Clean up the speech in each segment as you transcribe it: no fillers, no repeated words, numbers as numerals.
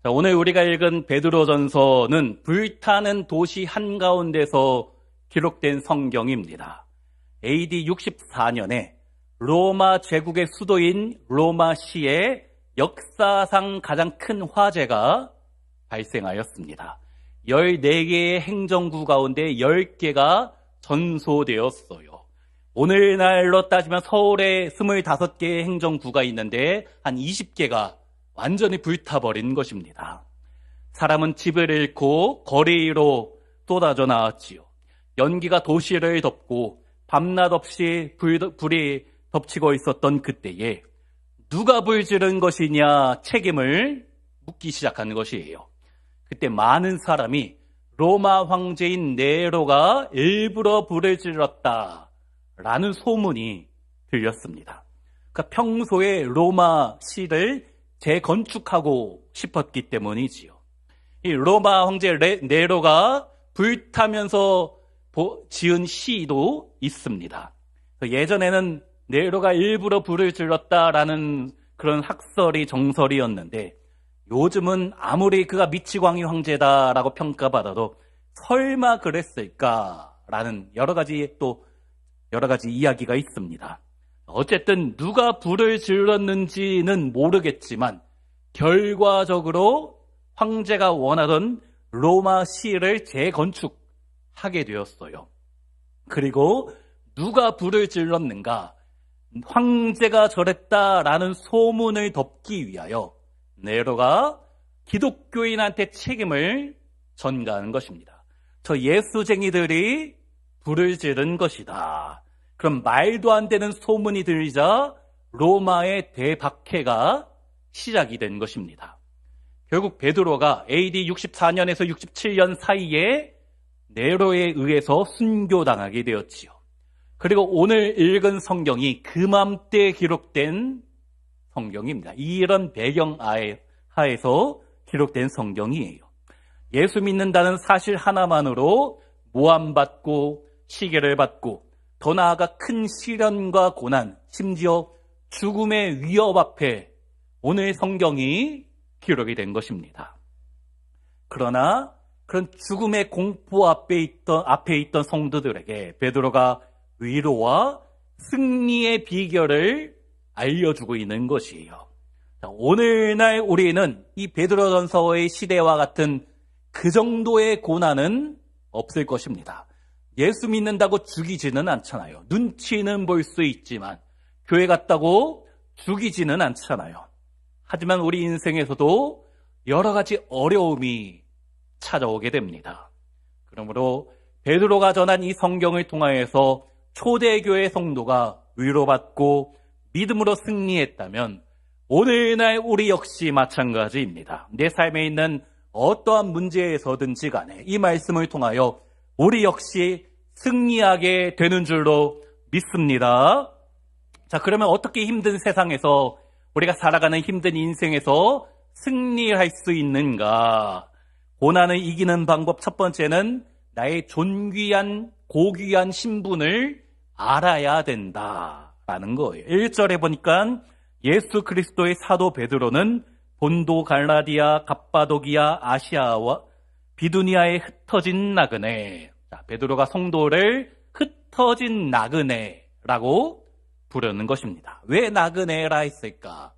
자, 오늘 우리가 읽은 베드로전서는 불타는 도시 한가운데서 기록된 성경입니다. AD 64년에 로마 제국의 수도인 로마시에 역사상 가장 큰 화재가 발생하였습니다. 14개의 행정구 가운데 10개가 전소되었어요. 오늘날로 따지면 서울에 25개의 행정구가 있는데 한 20개가 완전히 불타버린 것입니다. 사람은 집을 잃고 거리로 쏟아져 나왔지요. 연기가 도시를 덮고 밤낮 없이 불이 덮치고 있었던 그때에 누가 불 지른 것이냐 책임을 묻기 시작한 것이에요. 그때 많은 사람이 로마 황제인 네로가 일부러 불을 질렀다라는 소문이 들렸습니다. 그러니까 평소에 로마시를 재건축하고 싶었기 때문이지요. 이 로마 황제 네로가 불타면서 지은 시도 있습니다. 예전에는 네로가 일부러 불을 질렀다라는 그런 학설이 정설이었는데 요즘은 아무리 그가 미치광이 황제다라고 평가받아도 설마 그랬을까라는 여러 가지 이야기가 있습니다. 어쨌든 누가 불을 질렀는지는 모르겠지만 결과적으로 황제가 원하던 로마시를 재건축하게 되었어요. 그리고 누가 불을 질렀는가? 황제가 저랬다라는 소문을 덮기 위하여 네로가 기독교인한테 책임을 전가하는 것입니다. 저 예수쟁이들이 불을 지른 것이다. 그럼 말도 안 되는 소문이 들리자 로마의 대박해가 시작이 된 것입니다. 결국 베드로가 AD 64년에서 67년 사이에 네로에 의해서 순교당하게 되었지요. 그리고 오늘 읽은 성경이 그맘때 기록된 성경입니다. 이런 배경 하에서 기록된 성경이에요. 예수 믿는다는 사실 하나만으로 모함받고 시기를 받고 더 나아가 큰 시련과 고난, 심지어 죽음의 위협 앞에 오늘 성경이 기록이 된 것입니다. 그러나 그런 죽음의 공포 앞에 있던 성도들에게 베드로가 위로와 승리의 비결을 알려주고 있는 것이에요. 오늘날 우리는 이 베드로전서의 시대와 같은 그 정도의 고난은 없을 것입니다. 예수 믿는다고 죽이지는 않잖아요. 눈치는 볼 수 있지만 교회 갔다고 죽이지는 않잖아요. 하지만 우리 인생에서도 여러 가지 어려움이 찾아오게 됩니다. 그러므로 베드로가 전한 이 성경을 통하여서 초대교회 성도가 위로받고 믿음으로 승리했다면 오늘날 우리 역시 마찬가지입니다. 내 삶에 있는 어떠한 문제에서든지 간에 이 말씀을 통하여 우리 역시 승리하게 되는 줄로 믿습니다. 자, 그러면 어떻게 힘든 세상에서 우리가 살아가는 힘든 인생에서 승리할 수 있는가? 고난을 이기는 방법 첫 번째는 나의 존귀한 고귀한 신분을 알아야 된다라는 거예요. 1절에 보니까 예수 그리스도의 사도 베드로는 본도, 갈라디아, 갑바도기아, 아시아와 비두니아에 흩어진 나그네. 자, 베드로가 성도를 흩어진 나그네라고 부르는 것입니다. 왜 나그네라 했을까?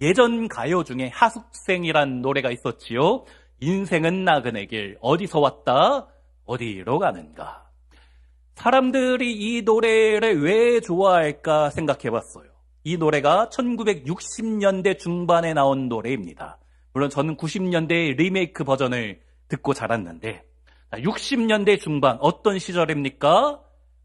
예전 가요 중에 하숙생이란 노래가 있었지요. 인생은 나그네길, 어디서 왔다 어디로 가는가. 사람들이 이 노래를 왜 좋아할까 생각해봤어요. 이 노래가 1960년대 중반에 나온 노래입니다. 물론 저는 90년대 리메이크 버전을 듣고 자랐는데 60년대 중반 어떤 시절입니까?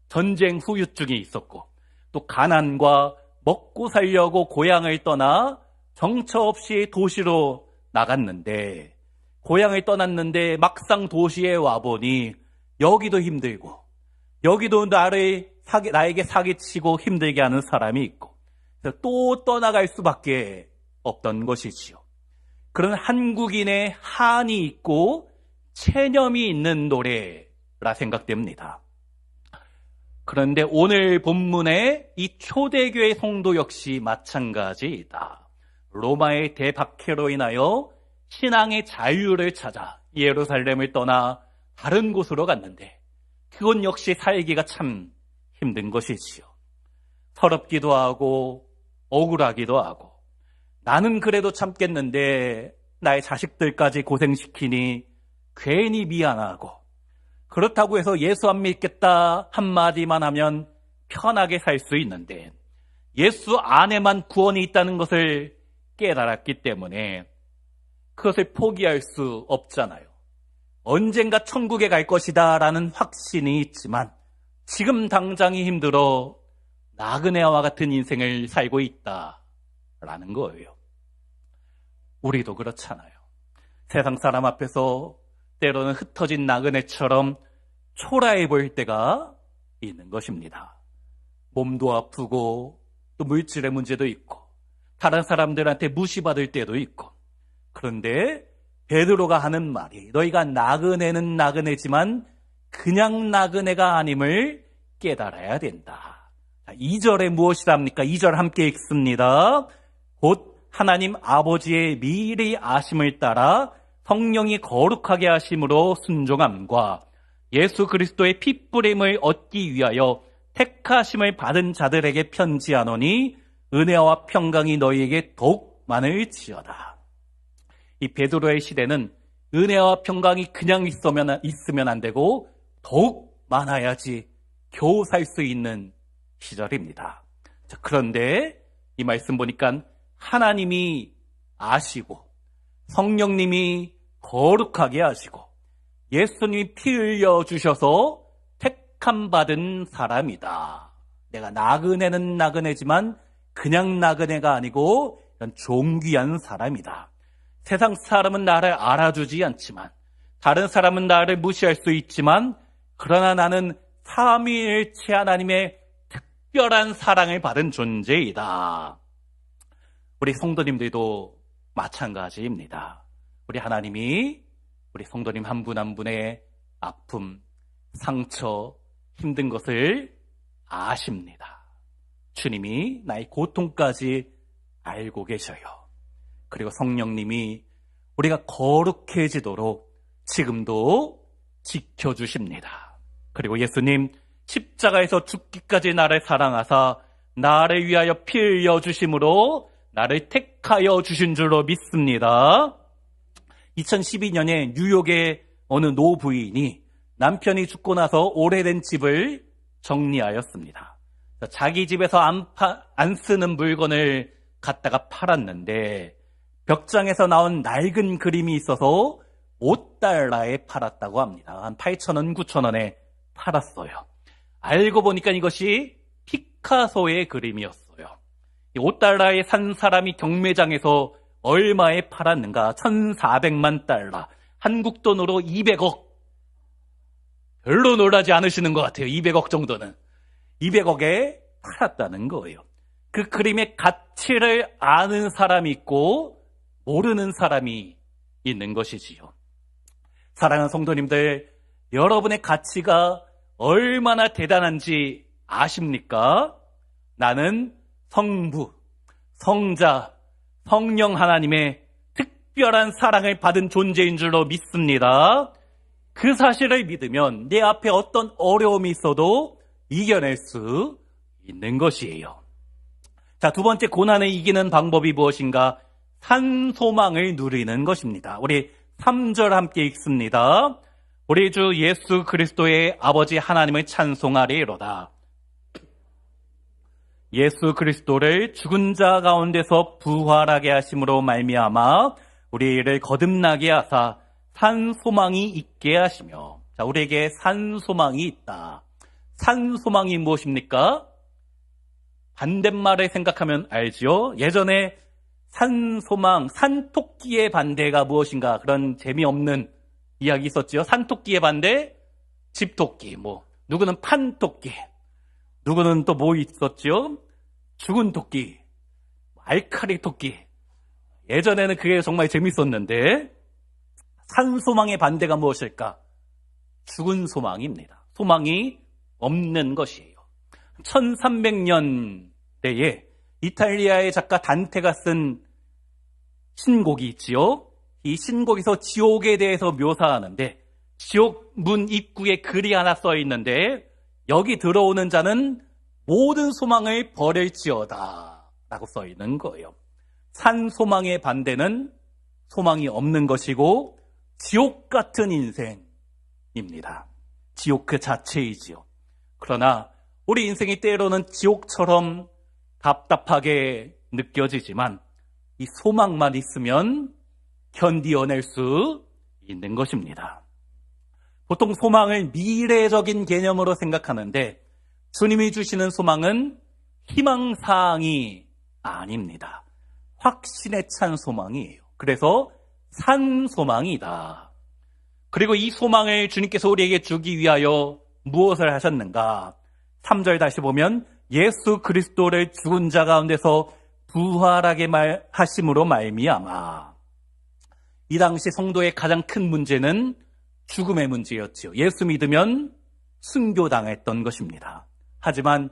전쟁 후유증이 있었고 또 가난과 먹고 살려고 고향을 떠나 정처 없이 도시로 나갔는데 고향을 떠났는데 막상 도시에 와보니 여기도 힘들고 여기도 나에게 사기치고 힘들게 하는 사람이 있고 또 떠나갈 수밖에 없던 것이지요. 그런 한국인의 한이 있고 체념이 있는 노래라 생각됩니다. 그런데 오늘 본문의 이 초대교회 성도 역시 마찬가지이다. 로마의 대박해로 인하여 신앙의 자유를 찾아 예루살렘을 떠나 다른 곳으로 갔는데 그건 역시 살기가 참 힘든 것이지요. 서럽기도 하고 억울하기도 하고 나는 그래도 참겠는데 나의 자식들까지 고생시키니 괜히 미안하고 그렇다고 해서 예수 안 믿겠다 한마디만 하면 편하게 살 수 있는데 예수 안에만 구원이 있다는 것을 깨달았기 때문에 그것을 포기할 수 없잖아요. 언젠가 천국에 갈 것이다 라는 확신이 있지만 지금 당장이 힘들어 나그네와 같은 인생을 살고 있다라는 거예요. 우리도 그렇잖아요. 세상 사람 앞에서 때로는 흩어진 나그네처럼 초라해 보일 때가 있는 것입니다. 몸도 아프고 또 물질의 문제도 있고 다른 사람들한테 무시받을 때도 있고 그런데 베드로가 하는 말이 너희가 나그네는 나그네지만 그냥 나그네가 아님을 깨달아야 된다. 2절에 무엇이랍니까? 2절 함께 읽습니다. 곧 하나님 아버지의 미리 아심을 따라 성령이 거룩하게 하심으로 순종함과 예수 그리스도의 핏부림을 얻기 위하여 택하심을 받은 자들에게 편지하노니 은혜와 평강이 너희에게 더욱 많을지어다. 이 베드로의 시대는 은혜와 평강이 그냥 있으면 안 되고 더욱 많아야지 겨우 살 수 있는 시절입니다. 자, 그런데 이 말씀 보니까 하나님이 아시고 성령님이 거룩하게 하시고 예수님이 피 흘려 주셔서 택함 받은 사람이다. 내가 나그네는 나그네지만 그냥 나그네가 아니고 존귀한 사람이다. 세상 사람은 나를 알아주지 않지만 다른 사람은 나를 무시할 수 있지만 그러나 나는 삼위일체 하나님의 특별한 사랑을 받은 존재이다. 우리 성도님들도 마찬가지입니다. 우리 하나님이 우리 성도님 한 분 한 분의 아픔, 상처, 힘든 것을 아십니다. 주님이 나의 고통까지 알고 계셔요. 그리고 성령님이 우리가 거룩해지도록 지금도 지켜주십니다. 그리고 예수님 십자가에서 죽기까지 나를 사랑하사 나를 위하여 피 흘려 주심으로 나를 택하여 주신 줄로 믿습니다. 2012년에 뉴욕의 어느 노부인이 남편이 죽고 나서 오래된 집을 정리하였습니다. 자기 집에서 안 쓰는 물건을 갖다가 팔았는데 벽장에서 나온 낡은 그림이 있어서 $5에 팔았다고 합니다. 한 8,000원, 9,000원에 팔았어요. 알고 보니까 이것이 피카소의 그림이었어요. 이 $5에 산 사람이 경매장에서 얼마에 팔았는가? 1,400만 달러. 한국 돈으로 200억. 별로 놀라지 않으시는 것 같아요. 200억 정도는. 200억에 팔았다는 거예요. 그 그림의 가치를 아는 사람이 있고 모르는 사람이 있는 것이지요. 사랑하는 성도님들, 여러분의 가치가 얼마나 대단한지 아십니까? 나는 성부, 성자, 성령 하나님의 특별한 사랑을 받은 존재인 줄로 믿습니다. 그 사실을 믿으면 내 앞에 어떤 어려움이 있어도 이겨낼 수 있는 것이에요. 자, 두 번째 고난을 이기는 방법이 무엇인가? 산 소망을 누리는 것입니다. 우리 3절 함께 읽습니다. 우리 주 예수 그리스도의 아버지 하나님을 찬송하리로다. 예수 그리스도를 죽은 자 가운데서 부활하게 하심으로 말미암아 우리를 거듭나게 하사 산 소망이 있게 하시며. 자, 우리에게 산 소망이 있다. 산 소망이 무엇입니까? 반대말을 생각하면 알지요. 예전에 산 소망, 산토끼의 반대가 무엇인가 그런 재미없는 이야기 있었지요. 산토끼의 반대, 집토끼. 누구는 판토끼, 누구는 또 뭐 있었지요? 죽은 토끼, 알카리 토끼. 예전에는 그게 정말 재밌었는데 산 소망의 반대가 무엇일까? 죽은 소망입니다. 소망이 없는 것이에요. 1300년대에 이탈리아의 작가 단테가 쓴 신곡이 있지요. 이 신곡에서 지옥에 대해서 묘사하는데 지옥 문 입구에 글이 하나 써 있는데 여기 들어오는 자는 모든 소망을 버릴지어다 라고 써 있는 거예요. 산 소망의 반대는 소망이 없는 것이고 지옥 같은 인생입니다. 지옥 그 자체이지요. 그러나 우리 인생이 때로는 지옥처럼 답답하게 느껴지지만 이 소망만 있으면 견디어낼 수 있는 것입니다. 보통 소망을 미래적인 개념으로 생각하는데 주님이 주시는 소망은 희망사항이 아닙니다. 확신에 찬 소망이에요. 그래서 산 소망이다. 그리고 이 소망을 주님께서 우리에게 주기 위하여 무엇을 하셨는가? 3절 다시 보면 예수 그리스도를 죽은 자 가운데서 부활하게 하심으로 말미암아. 이 당시 성도의 가장 큰 문제는 죽음의 문제였지요. 예수 믿으면 순교당했던 것입니다. 하지만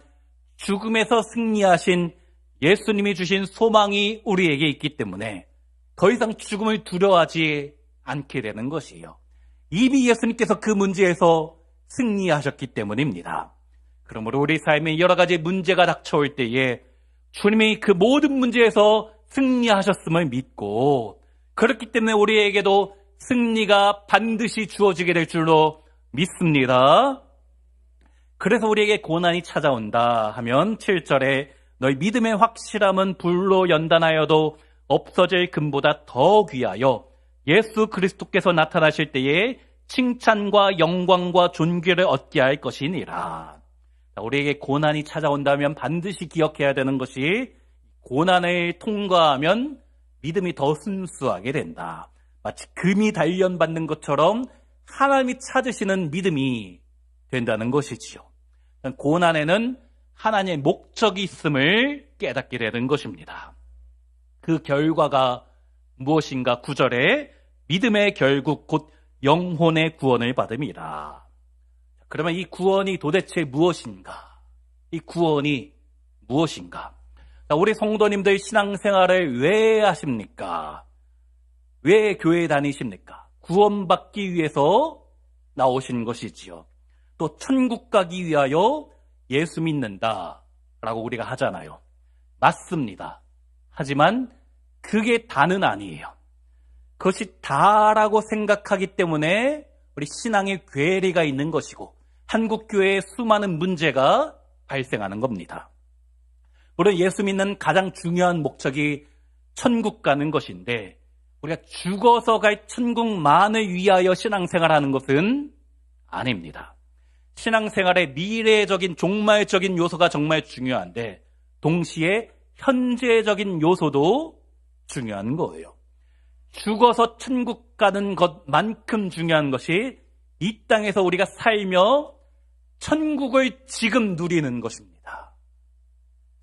죽음에서 승리하신 예수님이 주신 소망이 우리에게 있기 때문에 더 이상 죽음을 두려워하지 않게 되는 것이에요. 이미 예수님께서 그 문제에서 승리하셨기 때문입니다. 그러므로 우리 삶에 여러 가지 문제가 닥쳐올 때에 주님이 그 모든 문제에서 승리하셨음을 믿고 그렇기 때문에 우리에게도 승리가 반드시 주어지게 될 줄로 믿습니다. 그래서 우리에게 고난이 찾아온다 하면 7절에 너희 믿음의 확실함은 불로 연단하여도 없어질 금보다 더 귀하여 예수 그리스도께서 나타나실 때에 칭찬과 영광과 존귀를 얻게 할 것이니라. 우리에게 고난이 찾아온다면 반드시 기억해야 되는 것이 고난을 통과하면 믿음이 더 순수하게 된다. 마치 금이 단련받는 것처럼 하나님이 찾으시는 믿음이 된다는 것이지요. 고난에는 하나님의 목적이 있음을 깨닫게 되는 것입니다. 그 결과가 무엇인가? 9절에 믿음의 결국 곧 영혼의 구원을 받음이라. 그러면 이 구원이 도대체 무엇인가? 이 구원이 무엇인가? 우리 성도님들 신앙생활을 왜 하십니까? 왜 교회에 다니십니까? 구원받기 위해서 나오신 것이지요. 또 천국 가기 위하여 예수 믿는다 라고 우리가 하잖아요. 맞습니다. 하지만 그게 다는 아니에요. 그것이 다라고 생각하기 때문에 우리 신앙에 괴리가 있는 것이고 한국교회에 수많은 문제가 발생하는 겁니다. 물론 예수 믿는 가장 중요한 목적이 천국 가는 것인데 우리가 죽어서 갈 천국만을 위하여 신앙생활하는 것은 아닙니다. 신앙생활의 미래적인 종말적인 요소가 정말 중요한데 동시에 현재적인 요소도 중요한 거예요. 죽어서 천국 가는 것만큼 중요한 것이 이 땅에서 우리가 살며 천국을 지금 누리는 것입니다.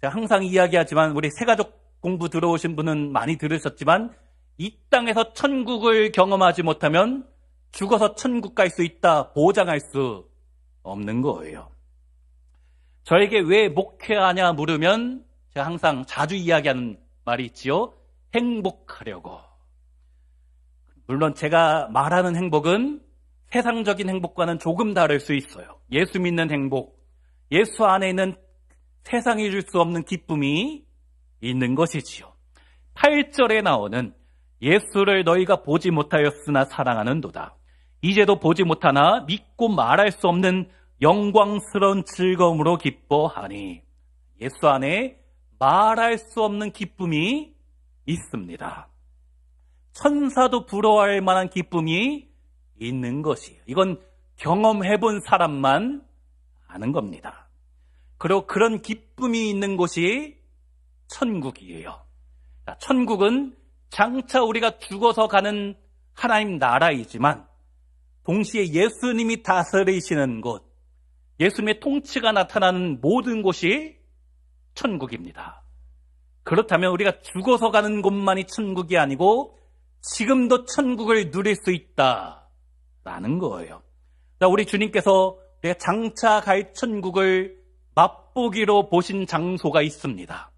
제가 항상 이야기하지만 우리 새가족 공부 들어오신 분은 많이 들으셨지만 이 땅에서 천국을 경험하지 못하면 죽어서 천국 갈 수 있다 보장할 수 없는 거예요. 저에게 왜 목회하냐 물으면 제가 항상 자주 이야기하는 말이 있지요. 행복하려고. 물론 제가 말하는 행복은 세상적인 행복과는 조금 다를 수 있어요. 예수 믿는 행복, 예수 안에 있는 세상이 줄 수 없는 기쁨이 있는 것이지요. 8절에 나오는 예수를 너희가 보지 못하였으나 사랑하는도다. 이제도 보지 못하나 믿고 말할 수 없는 영광스러운 즐거움으로 기뻐하니. 예수 안에 말할 수 없는 기쁨이 있습니다. 천사도 부러워할 만한 기쁨이 있는 것이에요. 이건 경험해본 사람만 아는 겁니다. 그리고 그런 기쁨이 있는 곳이 천국이에요. 천국은 장차 우리가 죽어서 가는 하나님 나라이지만 동시에 예수님이 다스리시는 곳, 예수님의 통치가 나타나는 모든 곳이 천국입니다. 그렇다면 우리가 죽어서 가는 곳만이 천국이 아니고 지금도 천국을 누릴 수 있다라는 거예요. 우리 주님께서 우리가 장차 갈 천국을 맛보기로 보신 장소가 있습니다.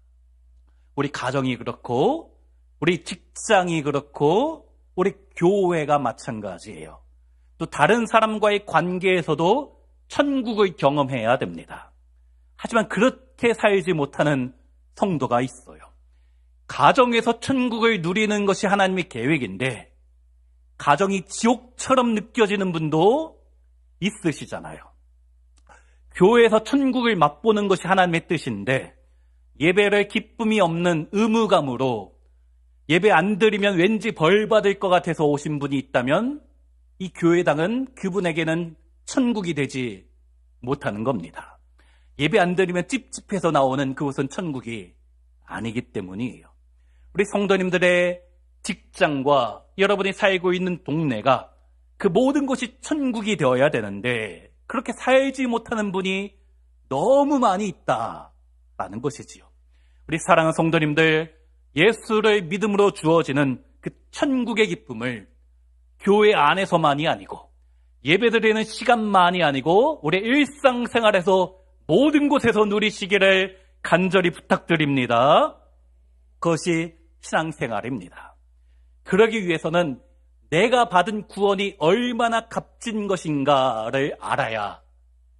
우리 가정이 그렇고 우리 직장이 그렇고 우리 교회가 마찬가지예요. 또 다른 사람과의 관계에서도 천국을 경험해야 됩니다. 하지만 그렇게 살지 못하는 성도가 있어요. 가정에서 천국을 누리는 것이 하나님의 계획인데 가정이 지옥처럼 느껴지는 분도 있으시잖아요. 교회에서 천국을 맛보는 것이 하나님의 뜻인데 예배를 기쁨이 없는 의무감으로 예배 안 드리면 왠지 벌 받을 것 같아서 오신 분이 있다면 이 교회당은 그분에게는 천국이 되지 못하는 겁니다. 예배 안 드리면 찝찝해서 나오는 그곳은 천국이 아니기 때문이에요. 우리 성도님들의 직장과 여러분이 살고 있는 동네가 그 모든 것이 천국이 되어야 되는데 그렇게 살지 못하는 분이 너무 많이 있다라는 것이지요. 우리 사랑하는 성도님들, 예수를 믿음으로 주어지는 그 천국의 기쁨을 교회 안에서만이 아니고 예배드리는 시간만이 아니고 우리 일상생활에서 모든 곳에서 누리시기를 간절히 부탁드립니다. 그것이 신앙생활입니다. 그러기 위해서는 내가 받은 구원이 얼마나 값진 것인가를 알아야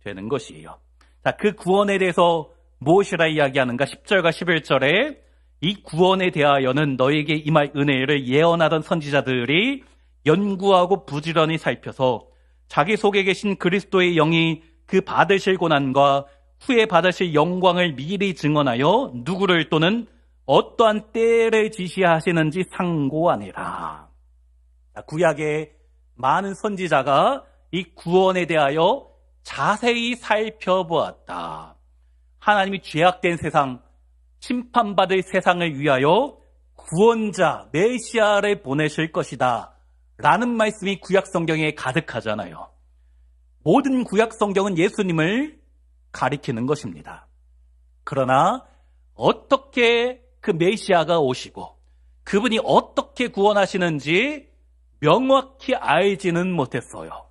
되는 것이에요. 자, 그 구원에 대해서 무엇이라 이야기하는가? 10절과 11절에 이 구원에 대하여는 너에게 임할 은혜를 예언하던 선지자들이 연구하고 부지런히 살펴서 자기 속에 계신 그리스도의 영이 그 받으실 고난과 후에 받으실 영광을 미리 증언하여 누구를 또는 어떠한 때를 지시하시는지 상고하니라. 구약의 많은 선지자가 이 구원에 대하여 자세히 살펴보았다. 하나님이 죄악된 세상, 심판받을 세상을 위하여 구원자, 메시아를 보내실 것이다 라는 말씀이 구약 성경에 가득하잖아요. 모든 구약 성경은 예수님을 가리키는 것입니다. 그러나 어떻게 그 메시아가 오시고 그분이 어떻게 구원하시는지 명확히 알지는 못했어요.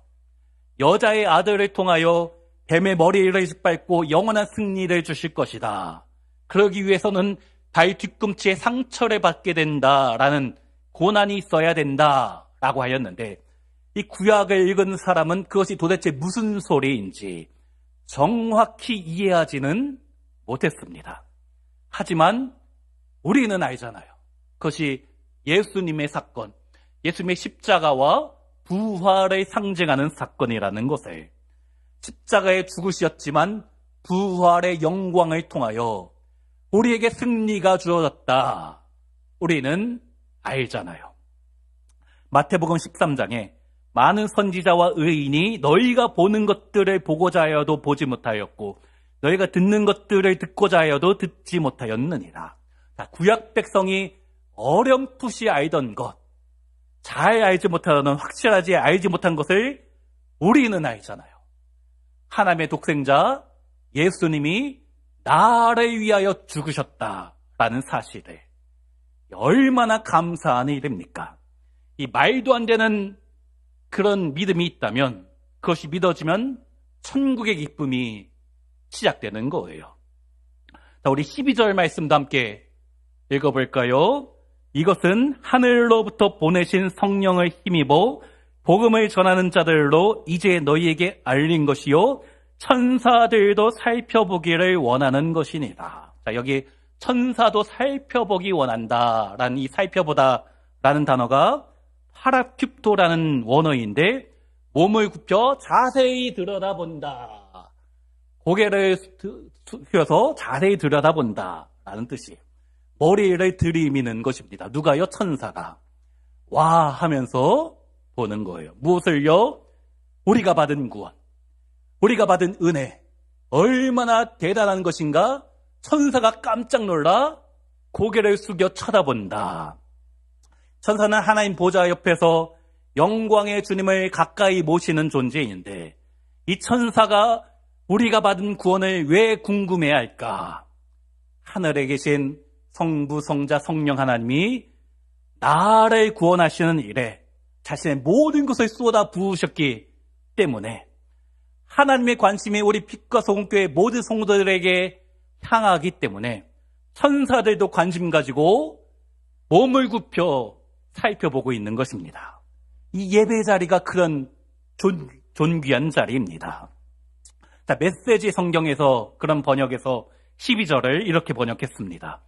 여자의 아들을 통하여 뱀의 머리를 짓밟고 영원한 승리를 주실 것이다. 그러기 위해서는 발 뒤꿈치에 상처를 받게 된다라는 고난이 있어야 된다라고 하였는데 이 구약을 읽은 사람은 그것이 도대체 무슨 소리인지 정확히 이해하지는 못했습니다. 하지만 우리는 알잖아요. 그것이 예수님의 사건, 예수님의 십자가와 부활을 상징하는 사건이라는 것을, 십자가에 죽으셨지만 부활의 영광을 통하여 우리에게 승리가 주어졌다. 우리는 알잖아요. 마태복음 13장에 많은 선지자와 의인이 너희가 보는 것들을 보고자 하여도 보지 못하였고 너희가 듣는 것들을 듣고자 하여도 듣지 못하였느니라. 구약 백성이 어렴풋이 알던 것, 잘 알지 못하는, 확실하지 알지 못한 것을 우리는 알잖아요. 하나님의 독생자 예수님이 나를 위하여 죽으셨다라는 사실을 얼마나 감사한 일입니까? 이 말도 안 되는 그런 믿음이 있다면 그것이 믿어지면 천국의 기쁨이 시작되는 거예요. 자, 우리 12절 말씀도 함께 읽어볼까요? 이것은 하늘로부터 보내신 성령을 힘입어 복음을 전하는 자들로 이제 너희에게 알린 것이요 천사들도 살펴보기를 원하는 것이니라. 자, 여기 천사도 살펴보기 원한다라는 이 살펴보다라는 단어가 파라큐토라는 원어인데 몸을 굽혀 자세히 들여다본다. 고개를 숙여서 자세히 들여다본다라는 뜻이에요. 머리를 들이미는 것입니다. 누가요? 천사가. 와 하면서 보는 거예요. 무엇을요? 우리가 받은 구원, 우리가 받은 은혜 얼마나 대단한 것인가? 천사가 깜짝 놀라 고개를 숙여 쳐다본다. 천사는 하나님 보좌 옆에서 영광의 주님을 가까이 모시는 존재인데 이 천사가 우리가 받은 구원을 왜 궁금해할까? 하늘에 계신 성부, 성자, 성령 하나님이 나를 구원하시는 일에 자신의 모든 것을 쏟아 부으셨기 때문에 하나님의 관심이 우리 빛과 소금교회 모든 성도들에게 향하기 때문에 천사들도 관심 가지고 몸을 굽혀 살펴보고 있는 것입니다. 이 예배 자리가 그런 존귀한 자리입니다. 자, 메시지 성경에서 그런 번역에서 12절을 이렇게 번역했습니다.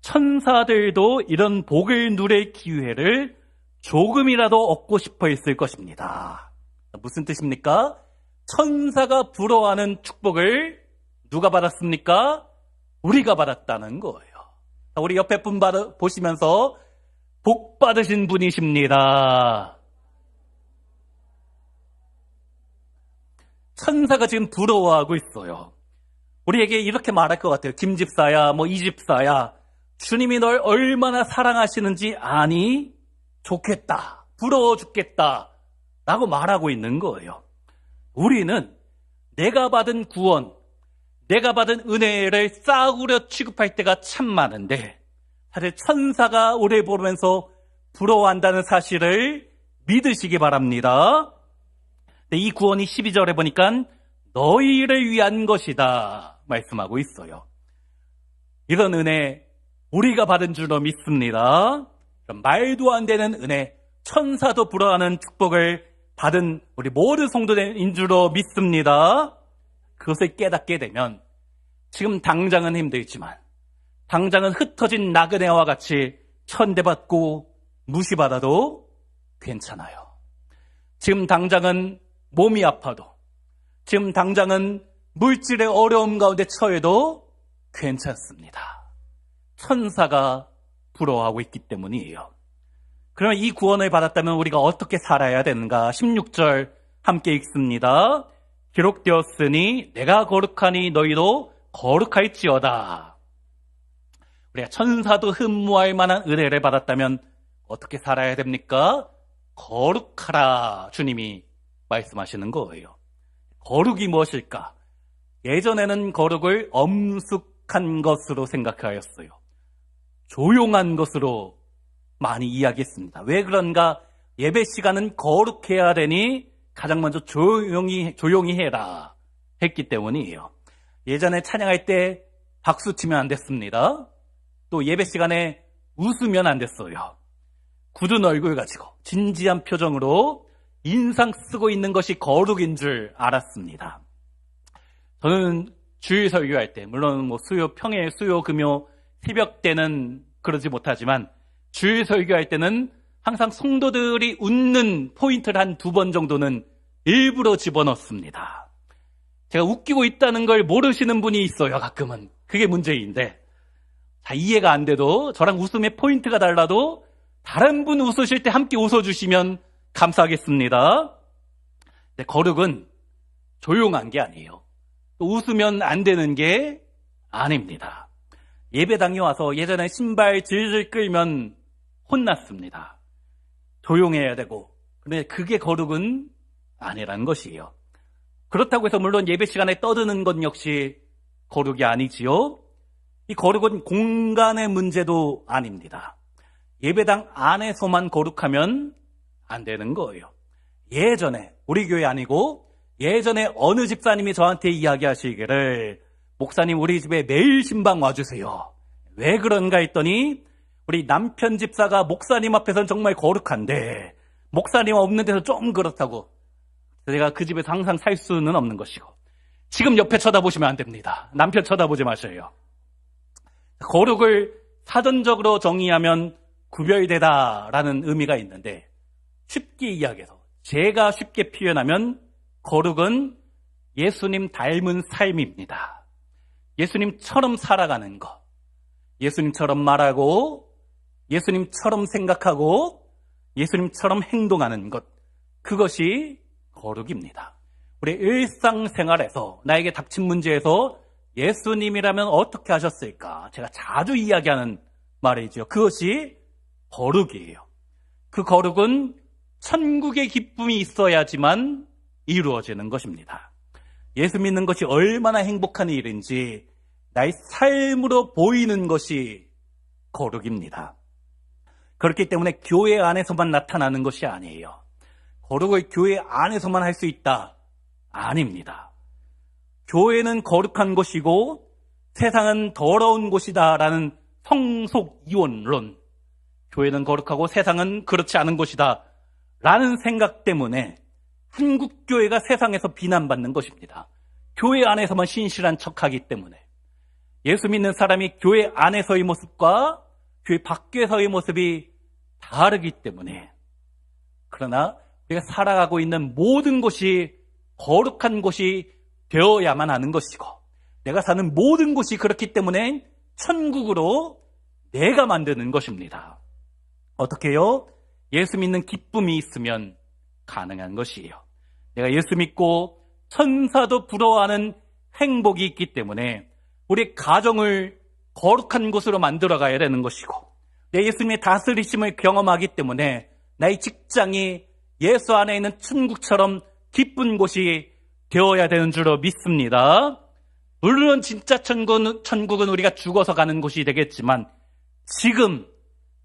천사들도 이런 복을 누릴 기회를 조금이라도 얻고 싶어 했을 것입니다. 무슨 뜻입니까? 천사가 부러워하는 축복을 누가 받았습니까? 우리가 받았다는 거예요. 우리 옆에 분 보시면서 복 받으신 분이십니다. 천사가 지금 부러워하고 있어요. 우리에게 이렇게 말할 것 같아요. 김 집사야, 이 집사야, 주님이 널 얼마나 사랑하시는지 아니? 좋겠다, 부러워 죽겠다 라고 말하고 있는 거예요. 우리는 내가 받은 구원, 내가 받은 은혜를 싸구려 취급할 때가 참 많은데, 사실 천사가 우리를 보면서 부러워한다는 사실을 믿으시기 바랍니다. 이 구원이 12절에 보니까 너희를 위한 것이다 말씀하고 있어요. 이런 은혜 우리가 받은 줄로 믿습니다. 말도 안 되는 은혜, 천사도 부러워하는 축복을 받은 우리 모든 성도인 줄로 믿습니다. 그것을 깨닫게 되면 지금 당장은 힘들지만, 당장은 흩어진 나그네와 같이 천대받고 무시받아도 괜찮아요. 지금 당장은 몸이 아파도, 지금 당장은 물질의 어려움 가운데 처해도 괜찮습니다. 천사가 부러워하고 있기 때문이에요. 그러면 이 구원을 받았다면 우리가 어떻게 살아야 되는가? 16절 함께 읽습니다. 기록되었으니 내가 거룩하니 너희도 거룩할지어다. 우리가 천사도 흠모할 만한 은혜를 받았다면 어떻게 살아야 됩니까? 거룩하라 주님이 말씀하시는 거예요. 거룩이 무엇일까? 예전에는 거룩을 엄숙한 것으로 생각하였어요. 조용한 것으로 많이 이야기했습니다. 왜 그런가? 예배 시간은 거룩해야 되니 가장 먼저 조용히 해라 했기 때문이에요. 예전에 찬양할 때 박수 치면 안 됐습니다. 또 예배 시간에 웃으면 안 됐어요. 굳은 얼굴 가지고 진지한 표정으로 인상 쓰고 있는 것이 거룩인 줄 알았습니다. 저는 주일 설교할 때, 물론 평일, 수요, 금요, 새벽 때는 그러지 못하지만 주일 설교할 때는 항상 성도들이 웃는 포인트를 한 2번 정도는 일부러 집어넣습니다. 제가 웃기고 있다는 걸 모르시는 분이 있어요, 가끔은. 그게 문제인데, 이해가 안 돼도 저랑 웃음의 포인트가 달라도 다른 분 웃으실 때 함께 웃어주시면 감사하겠습니다. 근데 거룩은 조용한 게 아니에요. 또 웃으면 안 되는 게 아닙니다. 예배당에 와서 예전에 신발 질질 끌면 혼났습니다. 조용해야 되고, 근데 그게 거룩은 아니라는 것이에요. 그렇다고 해서 물론 예배 시간에 떠드는 것 역시 거룩이 아니지요. 이 거룩은 공간의 문제도 아닙니다. 예배당 안에서만 거룩하면 안 되는 거예요. 예전에, 우리 교회 아니고 예전에 어느 집사님이 저한테 이야기하시기를, 목사님 우리 집에 매일 신방 와주세요. 왜 그런가 했더니 우리 남편 집사가 목사님 앞에서는 정말 거룩한데 목사님 없는 데서 좀 그렇다고. 제가 그 집에서 항상 살 수는 없는 것이고, 지금 옆에 쳐다보시면 안 됩니다. 남편 쳐다보지 마셔요. 거룩을 사전적으로 정의하면 구별되다라는 의미가 있는데, 쉽게 이야기해서 제가 쉽게 표현하면 거룩은 예수님 닮은 삶입니다. 예수님처럼 살아가는 것, 예수님처럼 말하고 예수님처럼 생각하고 예수님처럼 행동하는 것, 그것이 거룩입니다. 우리 일상생활에서 나에게 닥친 문제에서 예수님이라면 어떻게 하셨을까? 제가 자주 이야기하는 말이죠. 그것이 거룩이에요. 그 거룩은 천국의 기쁨이 있어야지만 이루어지는 것입니다. 예수 믿는 것이 얼마나 행복한 일인지 나의 삶으로 보이는 것이 거룩입니다. 그렇기 때문에 교회 안에서만 나타나는 것이 아니에요. 거룩을 교회 안에서만 할 수 있다? 아닙니다. 교회는 거룩한 곳이고 세상은 더러운 곳이다라는 성속이원론, 교회는 거룩하고 세상은 그렇지 않은 곳이다 라는 생각 때문에 한국교회가 세상에서 비난받는 것입니다. 교회 안에서만 신실한 척하기 때문에. 예수 믿는 사람이 교회 안에서의 모습과 교회 밖에서의 모습이 다르기 때문에. 그러나 우리가 살아가고 있는 모든 곳이 거룩한 곳이 되어야만 하는 것이고, 내가 사는 모든 곳이 그렇기 때문에 천국으로 내가 만드는 것입니다. 어떻게요? 예수 믿는 기쁨이 있으면 가능한 것이에요. 내가 예수 믿고 천사도 부러워하는 행복이 있기 때문에 우리 가정을 거룩한 곳으로 만들어 가야 되는 것이고, 내 예수님의 다스리심을 경험하기 때문에 나의 직장이 예수 안에 있는 천국처럼 기쁜 곳이 되어야 되는 줄로 믿습니다. 물론 진짜 천국은 우리가 죽어서 가는 곳이 되겠지만, 지금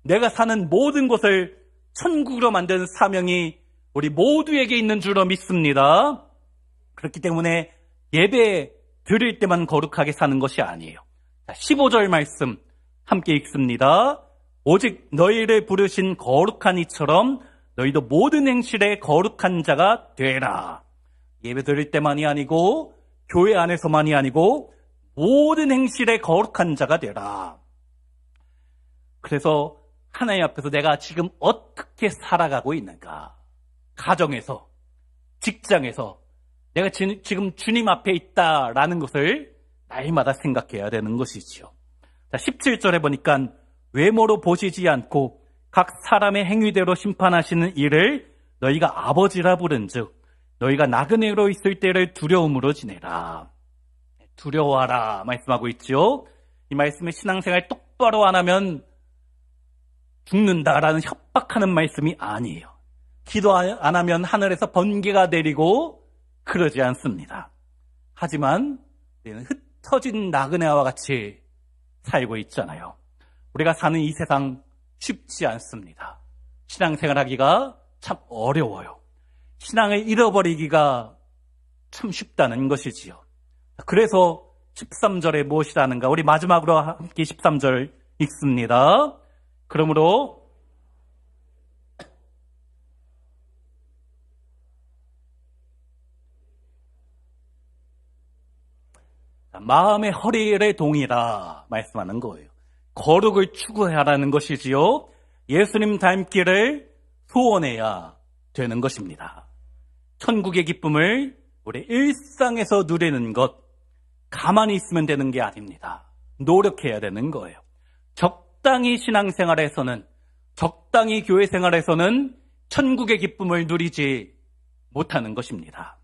내가 사는 모든 곳을 천국으로 만드는 사명이 우리 모두에게 있는 줄로 믿습니다. 그렇기 때문에 예배 드릴 때만 거룩하게 사는 것이 아니에요. 15절 말씀 함께 읽습니다. 오직 너희를 부르신 거룩한 이처럼 너희도 모든 행실에 거룩한 자가 되라. 예배 드릴 때만이 아니고 교회 안에서만이 아니고 모든 행실에 거룩한 자가 되라. 그래서 하나님 앞에서 내가 지금 어떻게 살아가고 있는가? 가정에서, 직장에서 내가 지금 주님 앞에 있다라는 것을 날마다 생각해야 되는 것이지요. 자, 17절에 보니까 외모로 보시지 않고 각 사람의 행위대로 심판하시는 이를 너희가 아버지라 부른즉 너희가 나그네로 있을 때를 두려움으로 지내라. 두려워하라 말씀하고 있죠. 이 말씀은 신앙생활 똑바로 안 하면 죽는다라는 협박하는 말씀이 아니에요. 기도 안 하면 하늘에서 번개가 내리고 그러지 않습니다. 하지만 우리는 흩어진 나그네와 같이 살고 있잖아요. 우리가 사는 이 세상 쉽지 않습니다. 신앙생활하기가 참 어려워요. 신앙을 잃어버리기가 참 쉽다는 것이지요. 그래서 13절에 무엇이라는가? 우리 마지막으로 함께 13절 읽습니다. 그러므로 마음의 허리를 동이라 말씀하는 거예요. 거룩을 추구하라는 것이지요. 예수님 닮기를 소원해야 되는 것입니다. 천국의 기쁨을 우리 일상에서 누리는 것, 가만히 있으면 되는 게 아닙니다. 노력해야 되는 거예요. 적당히 신앙생활에서는, 적당히 교회생활에서는 천국의 기쁨을 누리지 못하는 것입니다.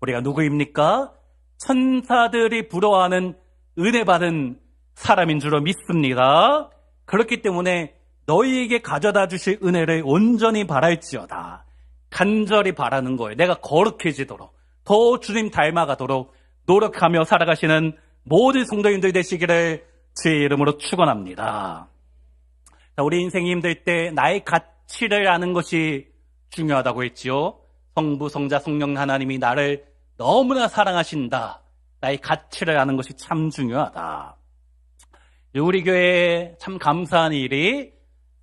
우리가 누구입니까? 천사들이 부러워하는 은혜 받은 사람인 줄로 믿습니다. 그렇기 때문에 너희에게 가져다 주실 은혜를 온전히 바랄지어다. 간절히 바라는 거예요. 내가 거룩해지도록, 더 주님 닮아가도록 노력하며 살아가시는 모든 성도님들 되시기를 주의 이름으로 축원합니다. 우리 인생이 힘들 때 나의 가치를 아는 것이 중요하다고 했지요. 성부, 성자, 성령 하나님이 나를 너무나 사랑하신다. 나의 가치를 아는 것이 참 중요하다. 우리 교회에 참 감사한 일이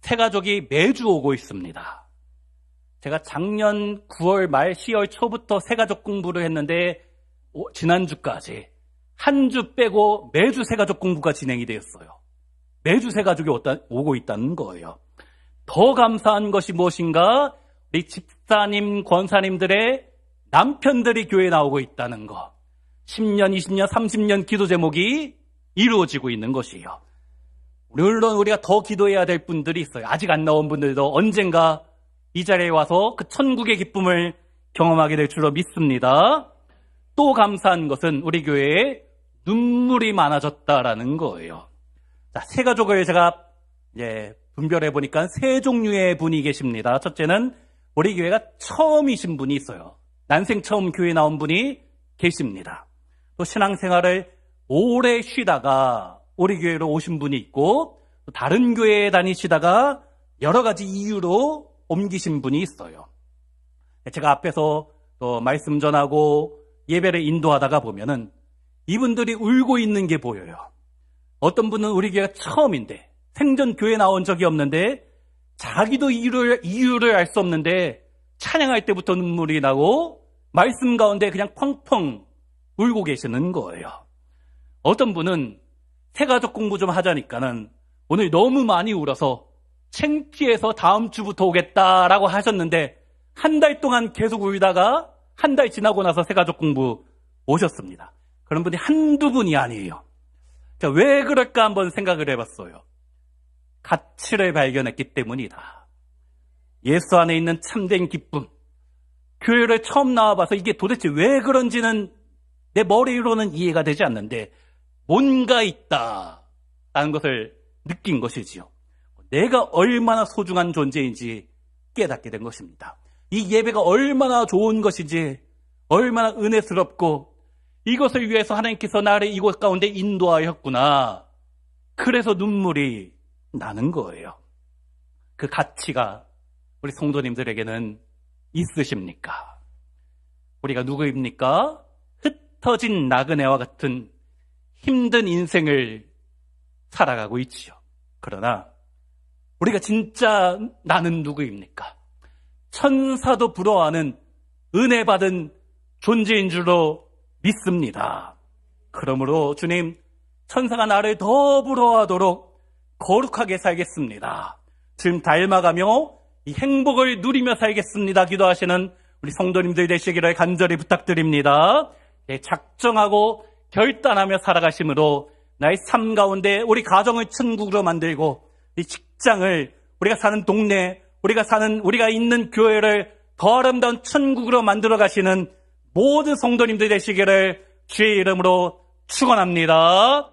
새가족이 매주 오고 있습니다. 제가 작년 9월 말 10월 초부터 새가족 공부를 했는데 지난주까지 한 주 빼고 매주 새가족 공부가 진행이 되었어요. 매주 새가족이 오고 있다는 거예요. 더 감사한 것이 무엇인가? 우리 집사님, 권사님들의 남편들이 교회에 나오고 있다는 거. 10년, 20년, 30년 기도 제목이 이루어지고 있는 것이에요. 물론 우리가 더 기도해야 될 분들이 있어요. 아직 안 나온 분들도 언젠가 이 자리에 와서 그 천국의 기쁨을 경험하게 될 줄로 믿습니다. 또 감사한 것은 우리 교회에 눈물이 많아졌다라는 거예요. 자, 세 가족을 제가 분별해 보니까 세 종류의 분이 계십니다. 첫째는 우리 교회가 처음이신 분이 있어요. 난생 처음 교회 나온 분이 계십니다. 또 신앙생활을 오래 쉬다가 우리 교회로 오신 분이 있고, 또 다른 교회에 다니시다가 여러 가지 이유로 옮기신 분이 있어요. 제가 앞에서 또 말씀 전하고 예배를 인도하다가 보면은 이분들이 울고 있는 게 보여요. 어떤 분은 우리 교회가 처음인데 생전 교회 나온 적이 없는데 자기도 이유를 알 수 없는데 찬양할 때부터 눈물이 나고 말씀 가운데 그냥 펑펑 울고 계시는 거예요. 어떤 분은 새가족 공부 좀 하자니까는 오늘 너무 많이 울어서 창피해서 다음 주부터 오겠다라고 하셨는데 한 달 동안 계속 울다가 한 달 지나고 나서 새가족 공부 오셨습니다. 그런 분이 한두 분이 아니에요. 자, 왜 그럴까 한번 생각을 해봤어요. 가치를 발견했기 때문이다. 예수 안에 있는 참된 기쁨. 교회를 처음 나와봐서 이게 도대체 왜 그런지는 내 머리로는 이해가 되지 않는데 뭔가 있다라는 것을 느낀 것이지요. 내가 얼마나 소중한 존재인지 깨닫게 된 것입니다. 이 예배가 얼마나 좋은 것인지, 얼마나 은혜스럽고 이것을 위해서 하나님께서 나를 이곳 가운데 인도하였구나. 그래서 눈물이 나는 거예요. 그 가치가 우리 성도님들에게는 있으십니까? 우리가 누구입니까? 흩어진 나그네와 같은 힘든 인생을 살아가고 있지요. 그러나 우리가 진짜 나는 누구입니까? 천사도 부러워하는 은혜 받은 존재인 줄로 믿습니다. 그러므로 주님, 천사가 나를 더 부러워하도록 거룩하게 살겠습니다. 지금 닮아가며 이 행복을 누리며 살겠습니다. 기도하시는 우리 성도님들 되시기를 간절히 부탁드립니다. 작정하고 결단하며 살아가심으로 나의 삶 가운데 우리 가정을 천국으로 만들고 이 직장을, 우리가 사는 동네, 우리가 있는 교회를 더 아름다운 천국으로 만들어 가시는 모든 성도님들 되시기를 주의 이름으로 축원합니다.